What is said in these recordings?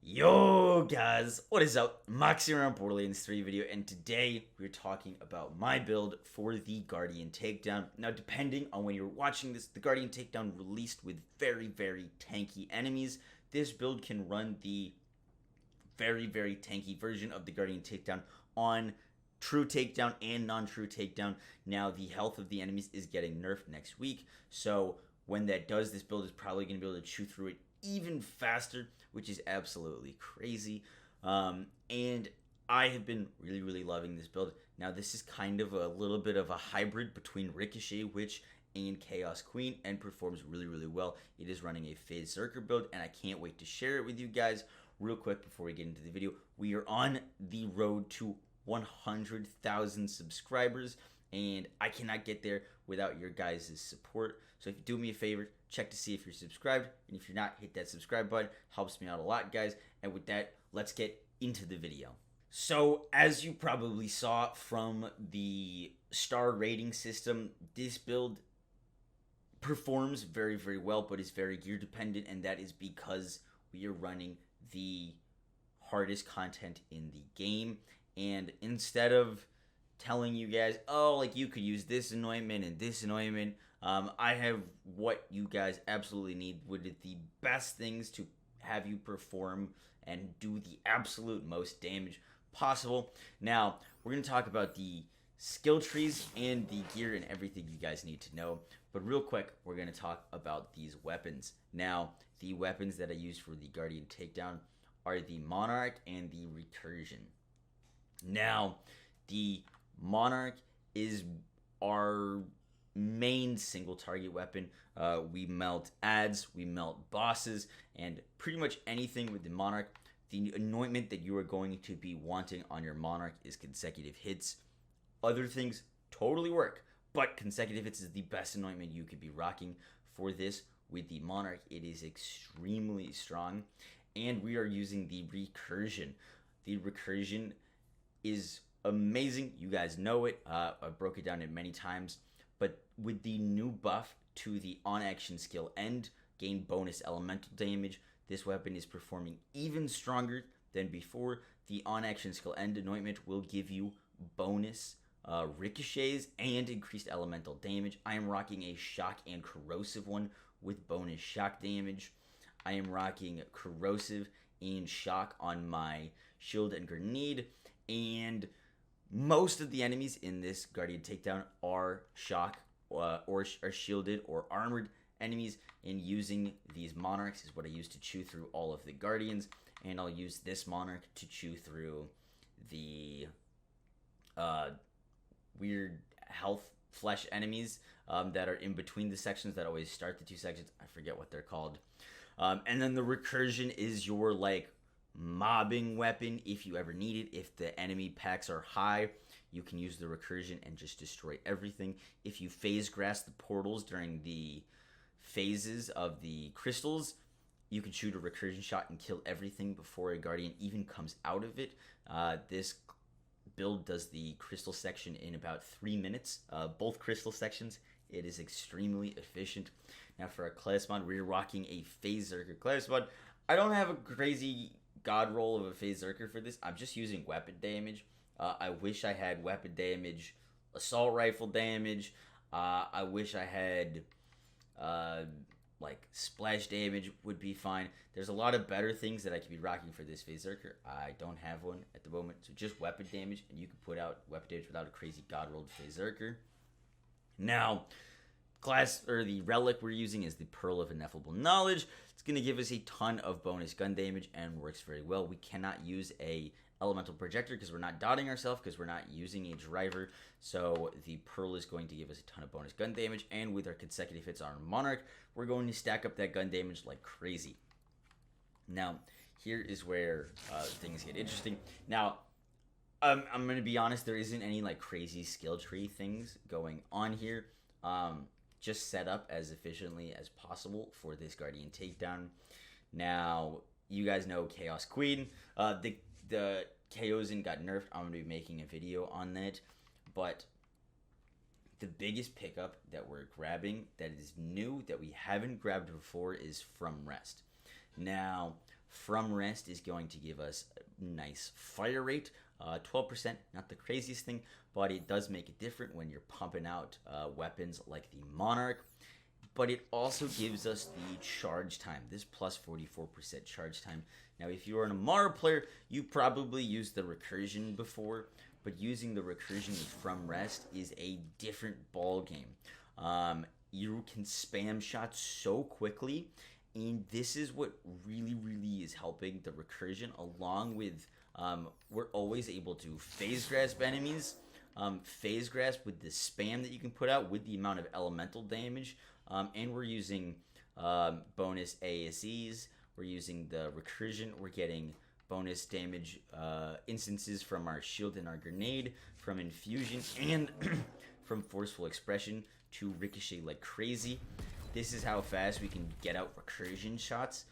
Yo guys, what is up? Max here on Borderlands 3 video, and today we're talking about my build for the Guardian Takedown. Now, depending on when you're watching this, the Guardian Takedown released with very tanky enemies. This build can run the very tanky version of the Guardian Takedown on True Takedown and non-True Takedown. Now, the health of the enemies is getting nerfed next week, so when that does, this build is probably going to be able to chew through it even faster, which is absolutely crazy. And I have been really loving this build. Now, this is kind of a little bit of a hybrid between Ricochet Witch and Chaos Queen, and performs really well. It is running a Phase Zerker build, and I can't wait to share it with you guys. Real quick before we get into the video, we are on the road to 100,000 subscribers, and I cannot get there without your guys' support. So if you do me a favor, check to see if you're subscribed, and if you're not, hit that subscribe button. Helps me out a lot, guys. And with that, let's get into the video. So as you probably saw from the star rating system, this build performs very well, but is very gear dependent, and that is because we are running the hardest content in the game. And instead of telling you guys, oh, like you could use this anointment and this anointment, I have what you guys absolutely need with the best things to have you perform and do the absolute most damage possible. Now, we're going to talk about the skill trees and the gear and everything you guys need to know. But real quick, we're going to talk about these weapons. Now, the weapons that I use for the Guardian Takedown are the Monarch and the Recursion. Now, the Monarch is our main single target weapon. We melt ads, we melt bosses, and pretty much anything with the Monarch. The anointment that you are going to be wanting on your Monarch is consecutive hits. Other things totally work, but consecutive hits is the best anointment you could be rocking for this. With the Monarch, it is extremely strong, and we are using the Recursion. The Recursion is amazing. You guys know it. I broke it down many times. But with the new buff to the on-action skill end, gain bonus elemental damage, this weapon is performing even stronger than before. The on-action skill end anointment will give you bonus ricochets and increased elemental damage. I am rocking a shock and corrosive one with bonus shock damage. I am rocking corrosive and shock on my shield and grenade, and most of the enemies in this Guardian Takedown are shock or are shielded or armored enemies, and using these Monarchs is what I use to chew through all of the Guardians, and I'll use this Monarch to chew through the weird health flesh enemies that are in between the sections that always start the two sections. I forget what they're called. And then the Recursion is your mobbing weapon if you ever need it. If the enemy packs are high, you can use the Recursion and just destroy everything. If you phase grass the portals during the phases of the crystals, you can shoot a Recursion shot and kill everything before a Guardian even comes out of it. This build does the crystal section in about 3 minutes. Both crystal sections. It is extremely efficient. Now, for a class mod, we're rocking a Phase Zerker class mod. I don't have a crazy god roll of a Phase Zerker for this. I'm just using weapon damage. I wish I had weapon damage, assault rifle damage. I wish I had splash damage would be fine. There's a lot of better things that I could be rocking for this Phase Zerker. I don't have one at the moment, so just weapon damage, and you can put out weapon damage without a crazy god rolled Phase Zerker. Now, the relic we're using is the Pearl of Ineffable Knowledge. It's going to give us a ton of bonus gun damage and works very well. We cannot use a elemental projector because we're not dotting ourselves, because we're not using a driver. So the Pearl is going to give us a ton of bonus gun damage, and with our consecutive hits on our Monarch, we're going to stack up that gun damage like crazy. Now, here is where things get interesting. Now, I'm going to be honest, there isn't any crazy skill tree things going on here. Just set up as efficiently as possible for this Guardian Takedown. Now, you guys know Chaos Queen. The Chaosin got nerfed. I'm going to be making a video on that. But the biggest pickup that we're grabbing that is new, that we haven't grabbed before, is From Rest. Now, from rest is going to give us a nice fire rate. 12%, not the craziest thing, but it does make it different when you're pumping out weapons like the Monarch. But it also gives us the charge time, this plus 44% charge time. Now, if you are an Amara player, you probably used the recursion before, but using the recursion from rest is a different ball game. You can spam shots so quickly, and this is what really is helping the recursion, along with we're always able to phase grasp enemies. Phase grasp with the spam that you can put out with the amount of elemental damage, and we're using bonus ASEs. We're using the recursion. We're getting bonus damage instances from our shield and our grenade, from infusion, and from forceful expression to ricochet like crazy. This is how fast we can get out recursion shots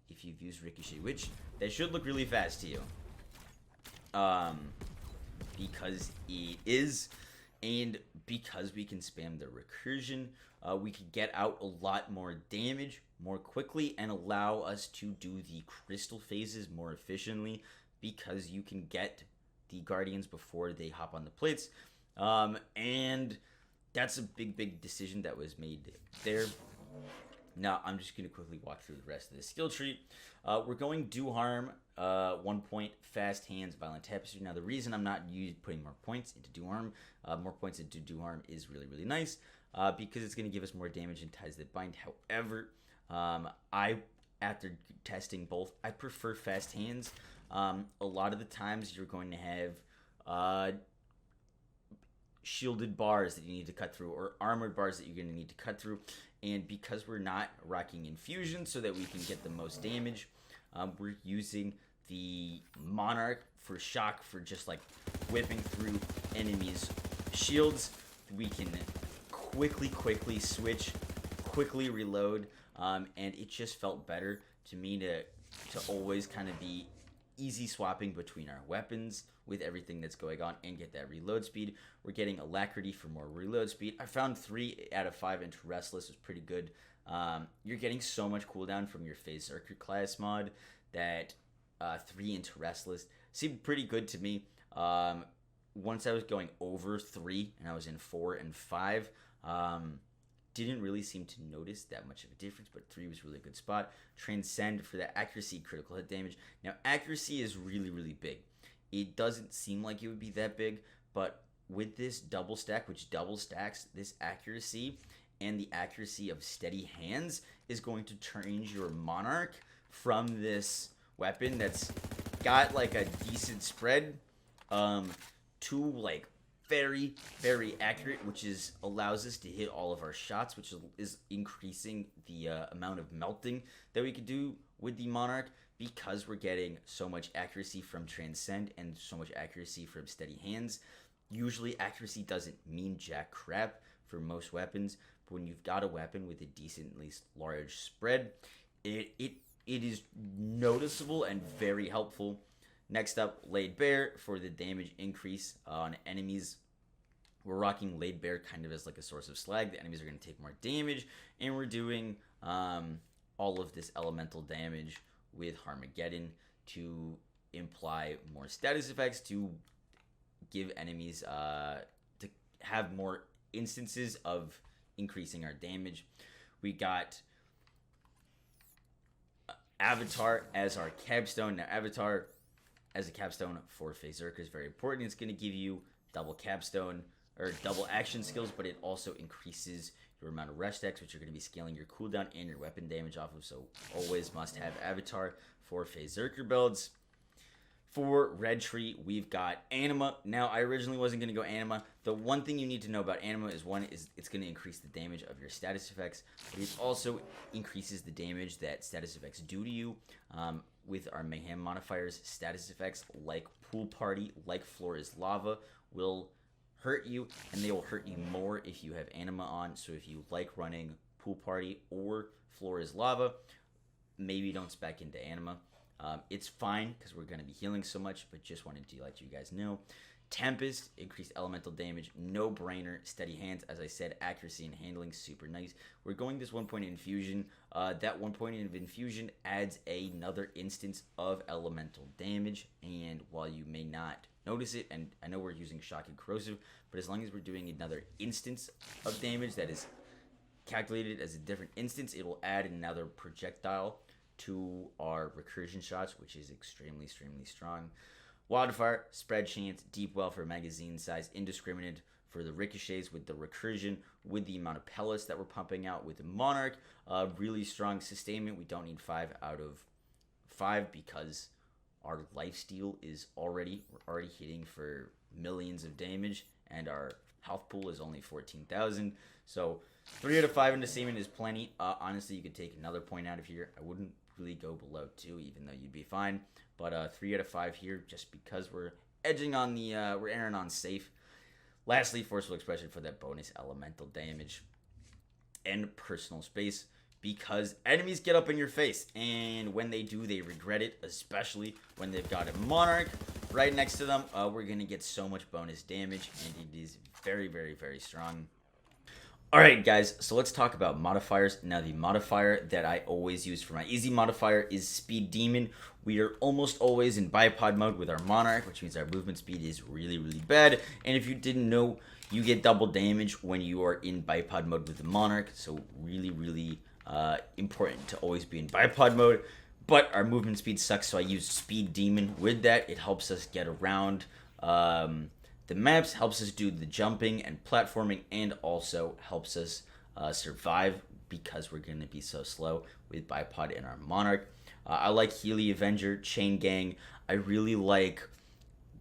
if you've used ricochet, which that should look really fast to you. Because it is, and because we can spam the recursion, we can get out a lot more damage more quickly and allow us to do the crystal phases more efficiently, because you can get the guardians before they hop on the plates, and that's a big decision that was made there. Now I'm just going to quickly walk through the rest of the skill tree. We're going do harm, 1 point, fast hands, violent tapestry. Now the reason I'm not putting more points into do harm, more points into do harm is really nice, because it's going to give us more damage and ties that bind. However, after testing both, I prefer fast hands. A lot of the times you're going to have shielded bars that you need to cut through, or armored bars that you're going to need to cut through, and because we're not rocking infusion so that we can get the most damage, we're using the Monarch for shock, for just like whipping through enemies' shields. We can quickly switch, quickly reload, and it just felt better to me to always kind of be easy swapping between our weapons with everything that's going on and get that reload speed. We're getting alacrity for more reload speed. I found 3 out of 5 into Restless was pretty good. You're getting so much cooldown from your Phase Zerker class mod that 3 into Restless seemed pretty good to me. Once I was going over 3 and I was in 4 and 5, didn't really seem to notice that much of a difference, but 3 was really good spot. Transcend for that accuracy, critical hit damage. Now accuracy is really big. It doesn't seem like it would be that big, but with this double stack, which double stacks this accuracy and the accuracy of steady hands, is going to change your Monarch from this weapon that's got like a decent spread to like very accurate, which allows us to hit all of our shots, which is increasing the amount of melting that we could do with the Monarch, because we're getting so much accuracy from Transcend and so much accuracy from steady hands. Usually accuracy doesn't mean jack crap for most weapons, but when you've got a weapon with a decently large spread, it is noticeable and very helpful. Next up, Laid Bare for the damage increase on enemies. We're rocking Laid Bare kind of as like a source of slag. The enemies are going to take more damage, and we're doing all of this elemental damage with Harmageddon to imply more status effects, to give enemies to have more instances of increasing our damage. We got Avatar as our capstone. Now Avatar as a capstone for Phase Zerker is very important. It's going to give you double capstone or double action skills, but it also increases your amount of rush decks, which are going to be scaling your cooldown and your weapon damage off of. So always must have Avatar for Phase Zerker builds. For Red Tree, we've got Anima. Now, I originally wasn't going to go Anima. The one thing you need to know about Anima is, one, is it's going to increase the damage of your status effects, but it also increases the damage that status effects do to you. With our Mayhem modifiers, status effects like Pool Party, like Floor is Lava, will hurt you, and they will hurt you more if you have Anima on. So if you like running Pool Party or Floor is Lava, maybe don't spec into Anima. It's fine because we're going to be healing so much, but just wanted to let you guys know. Tempest, increased elemental damage, no brainer, steady hands, as I said, accuracy and handling, super nice. We're going this 1 point infusion. That 1 point of infusion adds another instance of elemental damage, and while you may not notice it, and I know we're using shock and corrosive, but as long as we're doing another instance of damage that is calculated as a different instance, it will add another projectile to our recursion shots, which is extremely strong. Wildfire, spread chance, deep well for magazine size, indiscriminate for the ricochets with the recursion, with the amount of pellets that we're pumping out with the Monarch. Really strong sustainment. We don't need 5 out of 5 because our lifesteal is we're already hitting for millions of damage, and our health pool is only 14,000. So 3 out of 5 in sustainment is plenty. Honestly, you could take another point out of here. I wouldn't really go below 2, even though you'd be fine. But 3 out of 5 here, just because we're edging on the, we're erring on safe. Lastly, forceful expression for that bonus elemental damage and personal space, because enemies get up in your face, and when they do, they regret it, especially when they've got a Monarch right next to them. We're gonna get so much bonus damage, and it is very strong. Alright guys, so let's talk about modifiers. Now the modifier that I always use for my easy modifier is Speed Demon. We are almost always in bipod mode with our Monarch, which means our movement speed is really bad. And if you didn't know, you get double damage when you are in bipod mode with the Monarch. So really important to always be in bipod mode. But our movement speed sucks, so I use Speed Demon with that. It helps us get around the maps, helps us do the jumping and platforming, and also helps us survive because we're going to be so slow with bipod and our Monarch. I like Healy Avenger, Chain Gang. I really like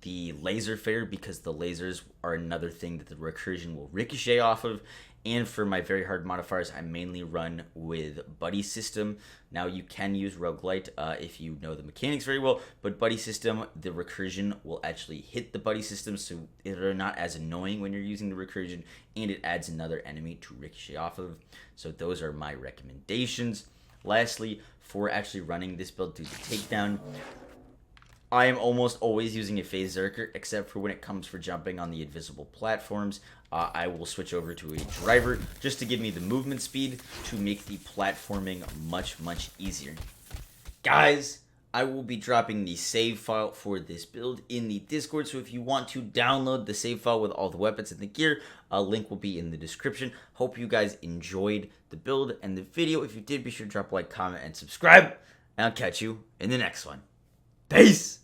the Laser Fair because the lasers are another thing that the recursion will ricochet off of. And for my very hard modifiers, I mainly run with Buddy System. Now, you can use Roguelite if you know the mechanics very well, but Buddy System, the recursion will actually hit the Buddy System, so they're not as annoying when you're using the recursion, and it adds another enemy to ricochet off of. So those are my recommendations. Lastly, for actually running this build through the takedown, I am almost always using a Phase Zerker, except for when it comes for jumping on the invisible platforms. I will switch over to a driver just to give me the movement speed to make the platforming much easier. Guys, I will be dropping the save file for this build in the Discord, so if you want to download the save file with all the weapons and the gear, a link will be in the description. Hope you guys enjoyed the build and the video. If you did, be sure to drop a like, comment, and subscribe, and I'll catch you in the next one. Peace!